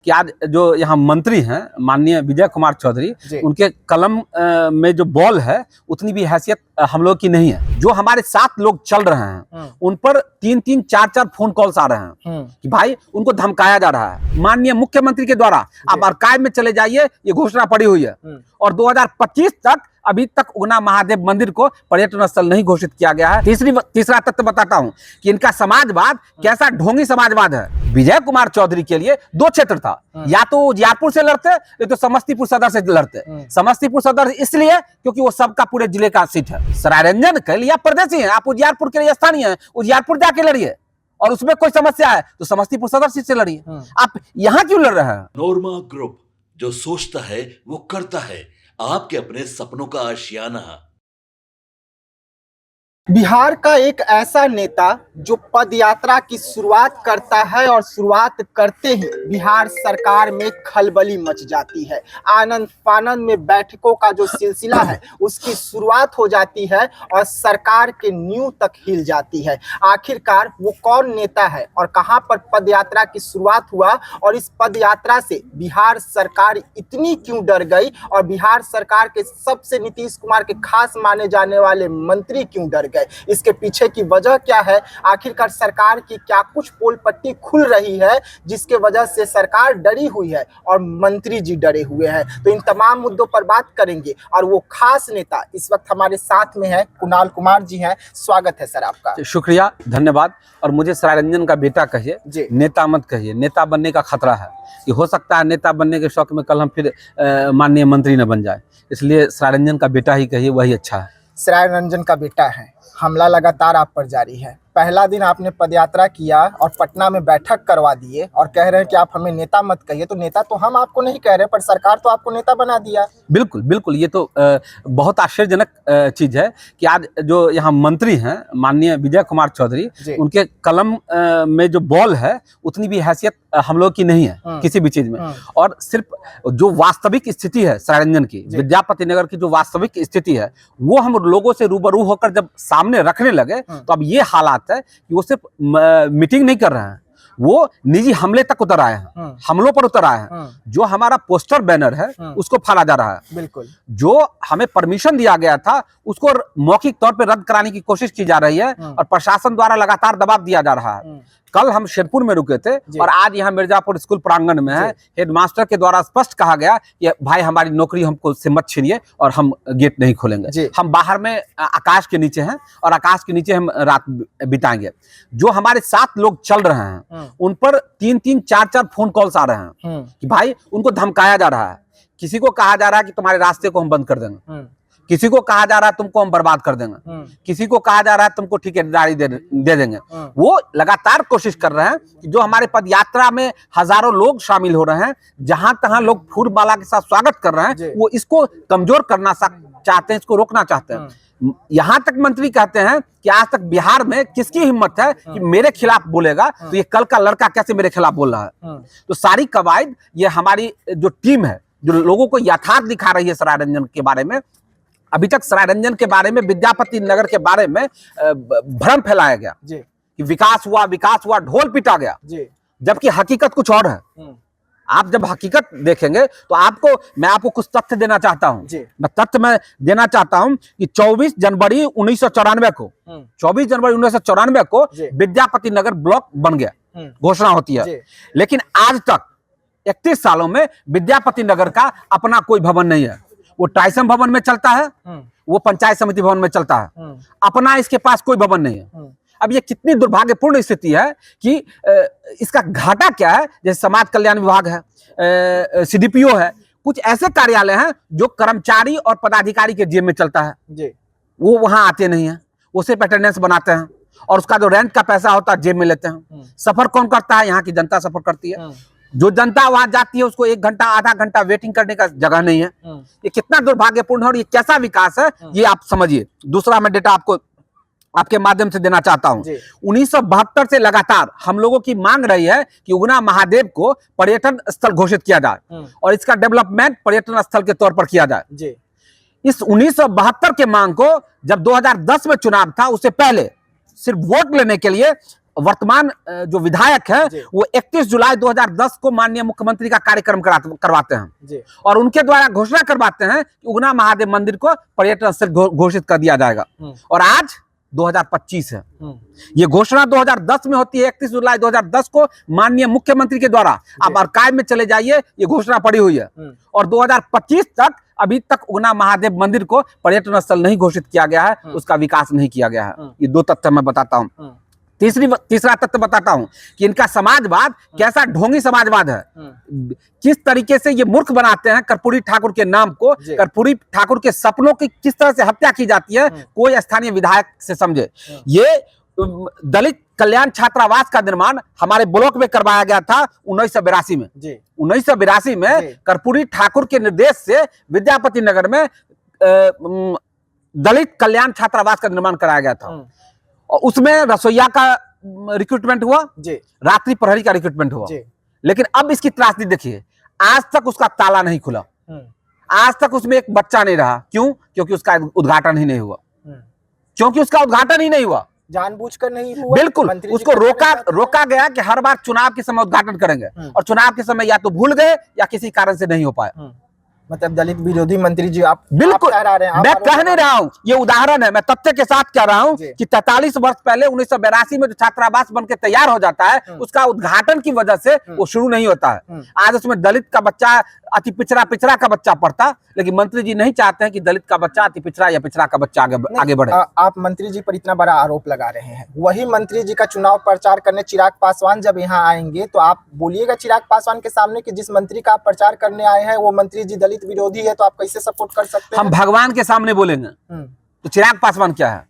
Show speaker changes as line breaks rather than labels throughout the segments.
कि आज जो यहाँ मंत्री हैं माननीय विजय कुमार चौधरी, उनके कलम में जो बॉल है उतनी भी हैसियत हम लोग की नहीं है। जो हमारे साथ लोग चल रहे हैं उन पर 3-3, 4-4 फोन कॉल्स आ रहे हैं कि भाई उनको धमकाया जा रहा है। माननीय मुख्यमंत्री के द्वारा आप आर्काइव में चले जाइए, ये घोषणा पड़ी हुई है और 2025 तक अभी तक उगना महादेव मंदिर को पर्यटन स्थल नहीं घोषित किया गया है। तीसरा तथ्य बताता हूं कि इनका समाजवाद कैसा ढोंगी समाजवाद है। विजय कुमार चौधरी के लिए दो क्षेत्र था, या तो उजियारपुर से लड़ते या तो समस्तीपुर सदर से लड़ते। समस्तीपुर सदर इसलिए क्योंकि वो सबका पूरे जिले का सीट है। सरायरंजन के लिए आप प्रदेशी हैं, आप उजियारपुर के लिए स्थानीय हैं, उजियारपुर जाके लड़िए और उसमें कोई समस्या है तो समस्तीपुर सदर सीट से लड़िए। आप यहाँ क्यों लड़ रहे हैं?
नोरमा ग्रुप, जो सोचता है वो करता है, आपके अपने सपनों का आशियाना।
बिहार का एक ऐसा नेता जो पद यात्रा की शुरुआत करता है और शुरुआत करते ही बिहार सरकार में खलबली मच जाती है। आनंद फानंद में बैठकों का जो सिलसिला है उसकी शुरुआत हो जाती है और सरकार के नींव तक हिल जाती है। आखिरकार वो कौन नेता है और कहां पर पद यात्रा की शुरुआत हुआ और इस पद यात्रा से बिहार सरकार इतनी क्यों डर गई और बिहार सरकार के सबसे नीतीश कुमार के खास माने जाने वाले मंत्री क्यों डर गए, इसके पीछे की वजह क्या है? आखिरकार सरकार की क्या कुछ पोल पट्टी खुल रही है जिसके वजह से सरकार डरी हुई है और मंत्री जी डरे हुए हैं? तो इन तमाम मुद्दों पर बात करेंगे और वो खास नेता इस वक्त हमारे साथ में है, कुणाल कुमार जी हैं। स्वागत है सर आपका।
शुक्रिया, धन्यवाद। और मुझे सरायरंजन का बेटा कहिए, नेता मत कहिए। नेता बनने का खतरा है कि हो सकता है नेता बनने के शौक में कल हम फिर माननीय मंत्री न बन जाए, इसलिए सरायरंजन का बेटा ही कहिए, वही अच्छा है।
सरायरंजन का बेटा है। हमला लगातार आप पर जारी है। पहला दिन आपने पदयात्रा किया और पटना में बैठक करवा दिए और कह रहे हैं कि आप हमें नेता मत कहिए। तो नेता तो हम आपको नहीं कह रहे, पर सरकार तो आपको नेता बना दिया।
बिल्कुल बिल्कुल, ये तो बहुत आश्चर्यजनक चीज है कि आज जो यहाँ मंत्री हैं माननीय विजय कुमार चौधरी, उनके कलम में जो बॉल है उतनी भी हैसियत हम लोग की नहीं है किसी भी चीज में। और सिर्फ जो वास्तविक स्थिति है सरायरंजन की, विद्यापति नगर की जो वास्तविक स्थिति है, वो हम लोगों से रूबरू होकर जब सामने रखने लगे तो अब ये हालात है कि वो सिर्फ मीटिंग नहीं कर रहे हैं, वो निजी हमले तक उतर आए हैं, हमलों पर उतर आए हैं। जो हमारा पोस्टर बैनर है उसको फाड़ा जा रहा है।
बिल्कुल।
जो हमें परमिशन दिया गया था उसको मौखिक तौर पर रद्द कराने की कोशिश की जा रही है और प्रशासन द्वारा लगातार दबाव दिया जा रहा है। कल हम शेरपुर में रुके थे और आज यहाँ मिर्जापुर स्कूल प्रांगण में है। हेडमास्टर के द्वारा स्पष्ट कहा गया कि भाई हमारी नौकरी हमको से मत छीनिए और हम गेट नहीं खोलेंगे। हम बाहर में आकाश के नीचे हैं और आकाश के नीचे हम रात बिताएंगे। जो हमारे साथ लोग चल रहे हैं उन पर 3-3, 4-4 फोन कॉल्स आ रहे हैं कि भाई उनको धमकाया जा रहा है। किसी को कहा जा रहा है कि तुम्हारे रास्ते को हम बंद कर देंगे, किसी को कहा जा रहा है तुमको हम बर्बाद कर देंगे, किसी को कहा जा रहा है तुमको ठेकेदारी दे देंगे। वो लगातार कोशिश कर रहे हैं कि जो हमारे पद यात्रा में हजारों लोग शामिल हो रहे हैं, जहां तहां लोग फूल माला के साथ स्वागत कर रहे हैं, वो इसको कमजोर करना चाहते हैं, इसको रोकना चाहते हैं। यहां तक मंत्री कहते हैं कि आज तक बिहार में किसकी हिम्मत है कि मेरे खिलाफ बोलेगा, तो ये कल का लड़का कैसे मेरे खिलाफ बोल रहा है। तो सारी कवायद ये हमारी जो टीम है जो लोगों को यथार्थ दिखा रही है सरायरंजन के बारे में। अभी तक सरायरंजन के बारे में, विद्यापति नगर के बारे में भ्रम फैलाया गया कि विकास हुआ, ढोल पीटा गया, जबकि हकीकत कुछ और है। आप जब हकीकत देखेंगे तो मैं आपको कुछ तथ्य देना चाहता हूं। मैं देना चाहता हूं कि 24 जनवरी 1994 को विद्यापति नगर ब्लॉक बन गया, घोषणा होती है। लेकिन आज तक 31 सालों में विद्यापति नगर का अपना कोई भवन नहीं है। वो टाइसन भवन में चलता है, वो पंचायत समिति भवन में चलता है, अपना इसके पास कोई भवन नहीं है। अब ये कितनी दुर्भाग्यपूर्ण स्थिति है कि इसका घाटा क्या है। जैसे समाज कल्याण विभाग है, CDPO है, कुछ ऐसे कार्यालय हैं जो कर्मचारी और पदाधिकारी के जेब में चलता है, वो वहां आते नहीं है, वो सिर्फ अटेंडेंस बनाते हैं और उसका जो रेंट का पैसा होता है जेब में लेते हैं। सफर कौन करता है? यहाँ की जनता सफर करती है। जो जनता वहां जाती है उसको 1 घंटा, आधा घंटा वेटिंग करने का जगह नहीं है। ये कितना दुर्भाग्यपूर्ण है और ये कैसा विकास है, ये आप समझिए। दूसरा मैं डेटा आपको आपके माध्यम से देना चाहता हूं। 1972 से लगातार हम लोगों की मांग रही है कि उगना महादेव को पर्यटन स्थल घोषित किया जाए और इसका डेवलपमेंट पर्यटन स्थल के तौर पर किया जाए। इस 1972 के मांग को जब 2010 में चुनाव था, उससे पहले सिर्फ वोट लेने के लिए वर्तमान जो विधायक है वो 31 जुलाई 2010 को माननीय मुख्यमंत्री का कार्यक्रम करवाते हैं और उनके द्वारा घोषणा करवाते हैं कि उगना महादेव मंदिर को पर्यटन स्थल घोषित कर दिया जाएगा। और आज 2025 है। ये घोषणा 2010 में होती है, 31 जुलाई 2010 को माननीय मुख्यमंत्री के द्वारा। आप आर्काइव में चले जाइए, ये घोषणा पड़ी हुई है। और 2025 तक अभी तक उगना महादेव मंदिर को पर्यटन स्थल नहीं घोषित किया गया है, उसका विकास नहीं किया गया है। ये दो तथ्य मैं बताता हूँ। तीसरा तथ्य बताता हूं कि इनका समाजवाद कैसा ढोंगी समाजवाद है, किस तरीके से ये मूर्ख बनाते हैं। कर्पूरी ठाकुर के नाम को, कर्पूरी ठाकुर के सपनों की किस तरह से हत्या की जाती है, कोई स्थानीय विधायक से समझे। ये दलित कल्याण छात्रावास का निर्माण हमारे ब्लॉक में करवाया गया था 1982 में। 1982 में कर्पूरी ठाकुर के निर्देश से विद्यापति नगर में दलित कल्याण छात्रावास का निर्माण कराया गया था। और उसमें रसोईया का रिक्रूटमेंट हुआ, रात्रि प्रहरी का रिक्रूटमेंट हुआ। लेकिन अब इसकी त्रासदी देखिए, आज तक उसका ताला नहीं खुला, आज तक उसमें एक बच्चा नहीं रहा। क्यों? क्योंकि उसका उद्घाटन ही नहीं हुआ। क्योंकि उसका उद्घाटन ही नहीं हुआ,
जानबूझकर नहीं हुआ।
बिल्कुल उसको रोका गया कि हर बार चुनाव के समय उद्घाटन करेंगे, और चुनाव के समय या तो भूल गए या किसी कारण से नहीं हो पाया।
मतलब दलित विरोधी मंत्री जी आप
बिल्कुल
कह रहे हैं,
मैं कह नहीं रहा हूँ, ये उदाहरण है। मैं तथ्य के साथ कह रहा हूँ कि 43 वर्ष पहले 1982 में जो छात्रावास बनके तैयार हो जाता है, उसका उद्घाटन की वजह से वो शुरू नहीं होता है। आज उसमें दलित का बच्चा, अति पिछड़ा का बच्चा पढ़ता, लेकिन मंत्री जी नहीं चाहते हैं कि दलित का बच्चा, अति पिछड़ा या पिछड़ा का बच्चा आगे बढ़े।
आप मंत्री जी पर इतना बड़ा आरोप लगा रहे हैं, वही मंत्री जी का चुनाव प्रचार करने चिराग पासवान जब यहाँ आएंगे तो आप बोलिएगा चिराग पासवान के सामने कि जिस मंत्री का आप प्रचार करने आए हैं वो मंत्री जी दलित विरोधी है, तो आप कैसे सपोर्ट कर सकते हैं?
हम भगवान के सामने बोलेंगे तो चिराग पासवान क्या है?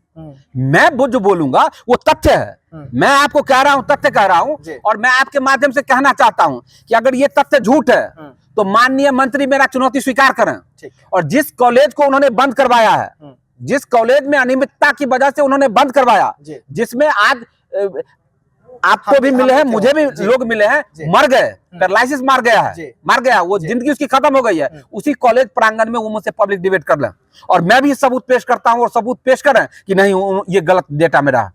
मैं वो जो बोलूंगा वो तथ्य है। मैं आपको कह रहा हूं, तथ्य कह रहा हूं, और मैं आपके माध्यम से कहना चाहता हूं कि अगर ये तथ्य झूठ है तो माननीय मंत्री मेरा चुनौती स्वीकार करें। और जिस कॉलेज को उन्होंने बंद करवाया है, जिस कॉलेज में अनियमितता की वजह से उन्होंने बंद करवाया, जिसमें आज आपको भी मिले हैं, मुझे भी लोग मिले हैं, मर गए, पैरालिसिस मार गया, वो जिंदगी उसकी खत्म हो गई है, उसी कॉलेज प्रांगण में वो मुझसे पब्लिक डिबेट कर लें और मैं भी सबूत पेश करता हूं और सबूत पेश करें कि नहीं ये गलत डेटा मेरा है।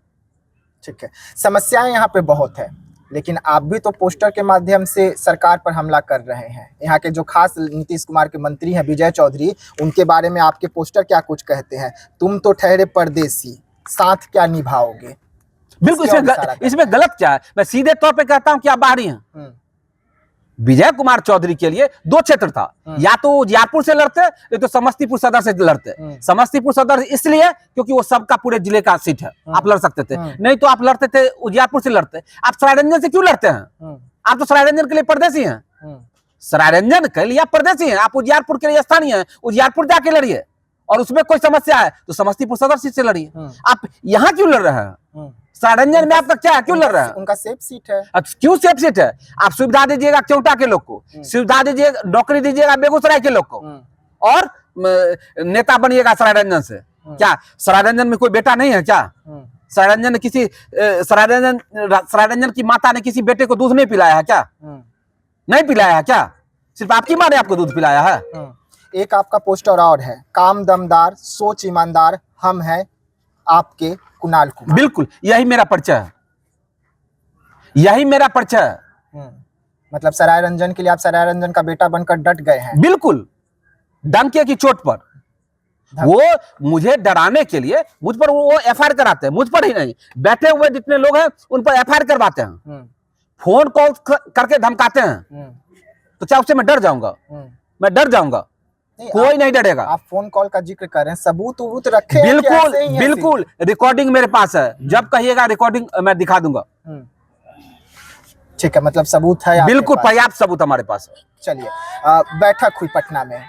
ठीक है, समस्याएं यहाँ पे बहुत है, लेकिन आप भी तो पोस्टर के माध्यम से सरकार पर हमला कर रहे हैं। यहाँ के जो खास नीतीश कुमार के मंत्री हैं विजय चौधरी, उनके बारे में आपके पोस्टर क्या कुछ कहते हैं? तुम तो ठहरे परदेसी, साथ क्या निभाओगे?
बिल्कुल, इसमें गलत क्या है? मैं सीधे तौर पे कहता हूं कि आप बाहरी हैं। विजय कुमार चौधरी के लिए दो क्षेत्र था, या तो उजियारपुर से लड़ते या तो समस्तीपुर सदर से लड़ते। समस्तीपुर सदर इसलिए क्योंकि वो सबका पूरे जिले का सीट है, आप लड़ सकते थे। नहीं तो आप लड़ते थे उजियारपुर से लड़ते। आप सरायरंजन से क्यों लड़ते हैं? आप तो सरायरंजन के लिए परदेसी हैं। सरायरंजन के लिए आप परदेसी हैं, आप उजियारपुर के लिए स्थानीय हैं। उजियारपुर जाके लड़िए, और उसमें कोई समस्या है तो समस्तीपुर सदर सीट से लड़िए। आप यहाँ क्यों लड़ रहे हैं? सरायरंजन में आपका क्या है, क्यों लड़ रहे हैं?
उनका सेफ सीट है।
क्यों सेफ सीट है? आप सुविधा दीजिएगा क्योंटा के लोग को, सुविधा दीजिएगा, नौकरी दीजिएगा बेगूसराय के लोग को, और नेता बनिएगा सरायरंजन से। क्या सरायरंजन में कोई बेटा नहीं है क्या? सरायरंजन ने किसी सरायरंजन की माता ने किसी बेटे को दूध नहीं पिलाया है क्या? नहीं पिलाया है क्या? सिर्फ आपकी माँ ने आपको दूध पिलाया है?
एक आपका पोस्टर और है, काम दमदार सोच ईमानदार, हम हैं आपके कुणाल कुमार।
बिल्कुल, यही मेरा परिचय है, यही मेरा परिचय है।
मतलब सरायरंजन के लिए आप सरायरंजन का बेटा बनकर डट गए हैं।
बिल्कुल, डंके की चोट पर। वो मुझे डराने के लिए मुझ पर वो एफआईआर कराते हैं, मुझ पर ही नहीं, बैठे हुए जितने लोग हैं उन पर एफआईआर करवाते हैं, फोन कॉल करके धमकाते हैं। तो क्या उससे मैं डर जाऊंगा? मैं डर जाऊंगा? कोई नहीं डरेगा।
आप फोन कॉल का जिक्र कर रहे हैं, सबूत रखे?
बिल्कुल, रिकॉर्डिंग मेरे पास है, जब कहिएगा रिकॉर्डिंग मैं दिखा दूंगा।
ठीक है, मतलब सबूत है?
बिल्कुल पर्याप्त सबूत हमारे पास है।
चलिए, बैठक हुई पटना में,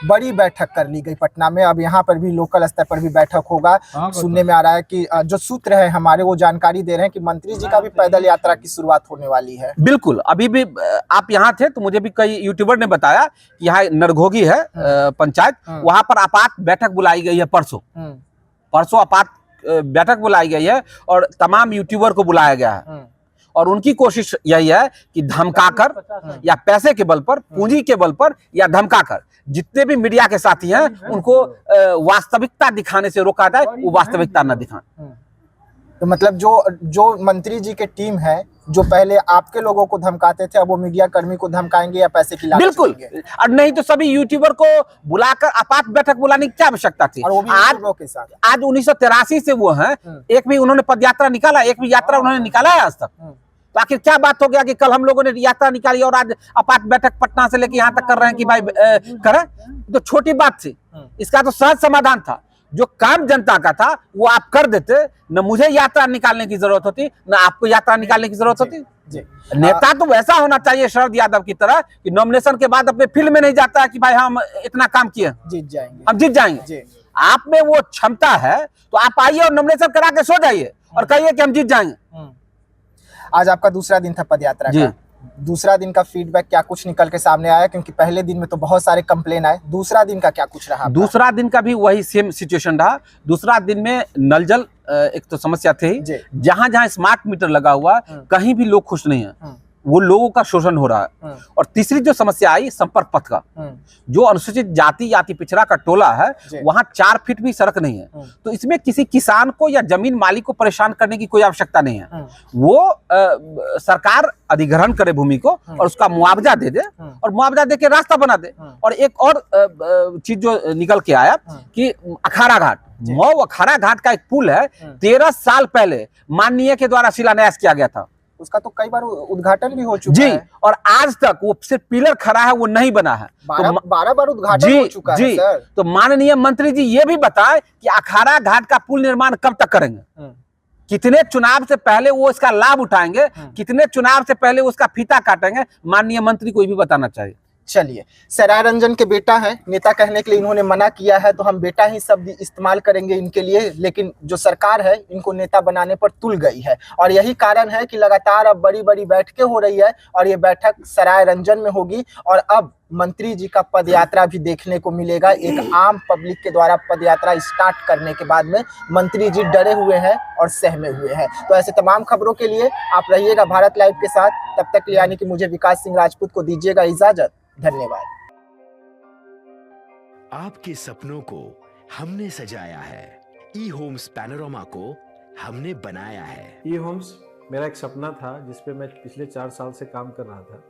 बड़ी बैठक कर ली गई पटना में। अब यहाँ पर भी लोकल स्तर पर भी बैठक होगा। सुनने में आ रहा है कि जो सूत्र है हमारे वो जानकारी दे रहे हैं कि मंत्री जी का भी पैदल यात्रा की शुरुआत होने वाली है।
बिल्कुल, अभी भी आप यहाँ थे तो मुझे भी कई यूट्यूबर ने बताया कि यहाँ नरघोगी है पंचायत, वहां पर आपात बैठक बुलाई गई है। परसों आपात बैठक बुलाई गई है और तमाम यूट्यूबर को बुलाया गया है, और उनकी कोशिश यही है कि धमकाकर या पैसे के बल पर, पूंजी के बल पर या धमकाकर जितने भी मीडिया के साथी हैं उनको वास्तविकता दिखाने से रोका जाए, वो वास्तविकता न दिखाएं।
तो मतलब जो मंत्री जी के टीम है, जो पहले आपके लोगों को धमकाते थे, अब वो मीडिया कर्मी को धमकाएंगे या पैसे की लालच
बिल्कुल।
देंगे?
और नहीं तो सभी यूट्यूबर को बुलाकर आपात बैठक बुलाने की क्या आवश्यकता थी?
और वो भी
आज
यूट्यूबरों के साथ।
आज 1983 से वो हैं, एक भी उन्होंने पद यात्रा निकाला, एक भी यात्रा उन्होंने निकाला है आज तक? तो आखिर क्या बात हो गया कि कल हम लोगों ने यात्रा निकाली और आज आपात बैठक पटना से लेके यहाँ तक कर रहे हैं कि भाई करें? तो छोटी बात थी, इसका तो सहज समाधान था। जो काम जनता का था वो आप कर देते, न मुझे यात्रा निकालने की जरूरत होती, न आपको यात्रा निकालने की जरूरत होती। नेता तो वैसा होना चाहिए शरद यादव की तरह कि नॉमिनेशन के बाद अपने फील्ड में नहीं जाता है कि भाई हम इतना काम किए,
जीत जाएंगे,
हम जीत जाएंगे। आप में वो क्षमता है तो आप आइए और नॉमिनेशन करा के सो जाइए और कहिए कि हम जीत जाएंगे।
आज आपका दूसरा दिन था पदयात्रा का, दूसरा दिन का फीडबैक क्या कुछ निकल के सामने आया? क्योंकि पहले दिन में तो बहुत सारे कंप्लेन आए, दूसरा दिन का क्या कुछ रहा?
दूसरा दिन का भी वही सेम सिचुएशन रहा। दूसरा दिन में नल जल एक तो समस्या थी, जहां जहां स्मार्ट मीटर लगा हुआ कहीं भी लोग खुश नहीं है, वो लोगों का शोषण हो रहा है। और तीसरी जो समस्या आई संपर्क पथ का, जो अनुसूचित जाति याति पिछड़ा का टोला है वहां 4 फीट भी सड़क नहीं है। तो इसमें किसी किसान को या जमीन मालिक को परेशान करने की कोई आवश्यकता नहीं है। वो सरकार अधिग्रहण करे भूमि को और उसका मुआवजा दे दे और मुआवजा दे के रास्ता बना दे। और एक और चीज जो निकल के आया कि अखाड़ा घाट, मऊ अखाड़ा घाट का एक पुल है, 13 साल पहले माननीय के द्वारा शिलान्यास किया गया था।
उसका तो कई बार उद्घाटन भी हो चुका है
और आज तक वो सिर्फ पिलर खड़ा है, वो नहीं बना है।
12 बार उद्घाटन हो चुका है सर।
तो माननीय मंत्री जी ये भी बताएं कि अखाड़ा घाट का पुल निर्माण कब तक करेंगे, कितने चुनाव से पहले वो इसका लाभ उठाएंगे, कितने चुनाव से पहले उसका फीता काटेंगे, माननीय मंत्री को ये भी बताना चाहिए।
चलिए, सराय रंजन के बेटा हैं, नेता कहने के लिए इन्होंने मना किया है तो हम बेटा ही शब्द इस्तेमाल करेंगे इनके लिए, लेकिन जो सरकार है इनको नेता बनाने पर तुल गई है। और यही कारण है कि लगातार अब बड़ी बड़ी बैठकें हो रही है और ये बैठक सराय रंजन में होगी। और अब मंत्री जी का पदयात्रा भी देखने को मिलेगा। एक आम पब्लिक के द्वारा पदयात्रा स्टार्ट करने के बाद में मंत्री जी डरे हुए हैं और सहमे हुए हैं। तो ऐसे तमाम खबरों के लिए आप रहिएगा भारत लाइव के साथ। तब तक यानी कि मुझे विकास सिंह राजपूत को दीजिएगा इजाजत। धन्यवाद।
आपके सपनों को हमने सजाया है, ई होम्स पैनोरमा को हमने बनाया है।
ई होम्स मेरा एक सपना था जिस पे मैं पिछले 4 साल से काम कर रहा था।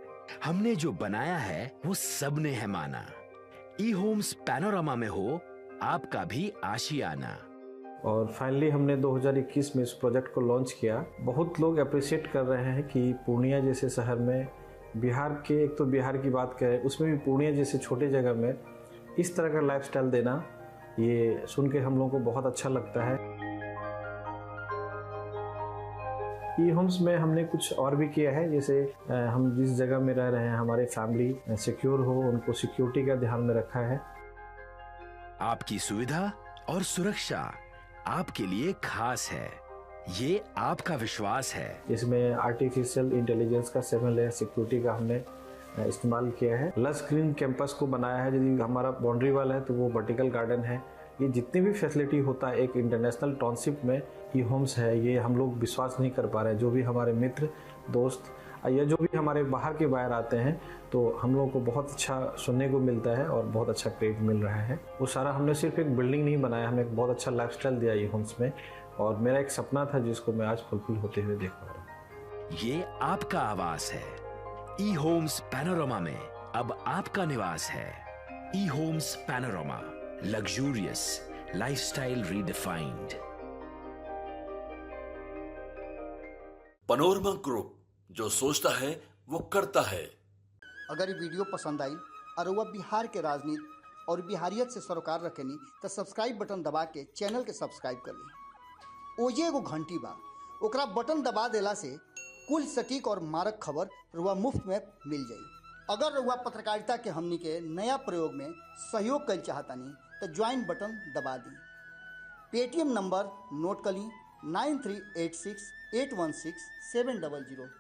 हमने जो बनाया है वो सबने है माना। ई होम्स पैनोरमा में हो आपका भी आशियाना।
और फाइनली हमने 2021 में इस प्रोजेक्ट को लॉन्च किया। बहुत लोग अप्रिशिएट कर रहे हैं कि पूर्णिया जैसे शहर में, बिहार के, एक तो बिहार की बात करें उसमें भी पूर्णिया जैसे छोटे जगह में इस तरह का लाइफस्टाइल देना, ये सुन के हम लोगों को बहुत अच्छा लगता है। ई होम्स में हमने कुछ और भी किया है, जैसे हम जिस जगह में रह रहे हैं हमारे फैमिली सिक्योर हो, उनको सिक्योरिटी का ध्यान में रखा है।
आपकी सुविधा और सुरक्षा आपके लिए खास है, ये आपका विश्वास है।
इसमें आर्टिफिशियल इंटेलिजेंस का 7 लेयर सिक्योरिटी का हमने इस्तेमाल किया है। लस ग्रीन कैंपस को बनाया है। यदि हमारा बाउंड्री वाल है तो वो वर्टिकल गार्डन है। ये जितनी भी फैसिलिटी होता है एक इंटरनेशनल टाउनशिप में ई होम्स है, ये हम लोग विश्वास नहीं कर पा रहे हैं। जो भी हमारे मित्र दोस्त या जो भी हमारे बाहर के बाहर आते हैं तो हम लोगों को बहुत अच्छा सुनने को मिलता है और बहुत अच्छा क्रेडिट मिल रहा है। वो सारा हमने सिर्फ एक बिल्डिंग नहीं बनाया, हमें एक बहुत अच्छा लाइफस्टाइल दिया ई होम्स में। और मेरा एक सपना था जिसको मैं आज फुलफिल होते हुए देख पा रहा हूँ।
ये आपका आवास है। ई होम्स पैनोरमा में अब आपका निवास है। E Homes Panorama, luxurious lifestyle redefined.
Panorama Group, जो सोचता है वो करता है।
अगर ये वीडियो पसंद आई और वह बिहार के राजनीति और बिहारियत से सरोकार रखेनी तो सब्सक्राइब बटन दबा के चैनल के सब्सक्राइब कर ली। ओजे एगो घंटी बा, ओकरा बटन दबा देला से कुल सटीक और मारक खबर रुआ मुफ्त में मिल जाई। अगर रुआ पत्रकारिता के हमनी के नया प्रयोग में सहयोग कर चाहतानी तो ज्वाइन बटन दबा दी। पेटीएम नंबर नोट कर ली 9386816700।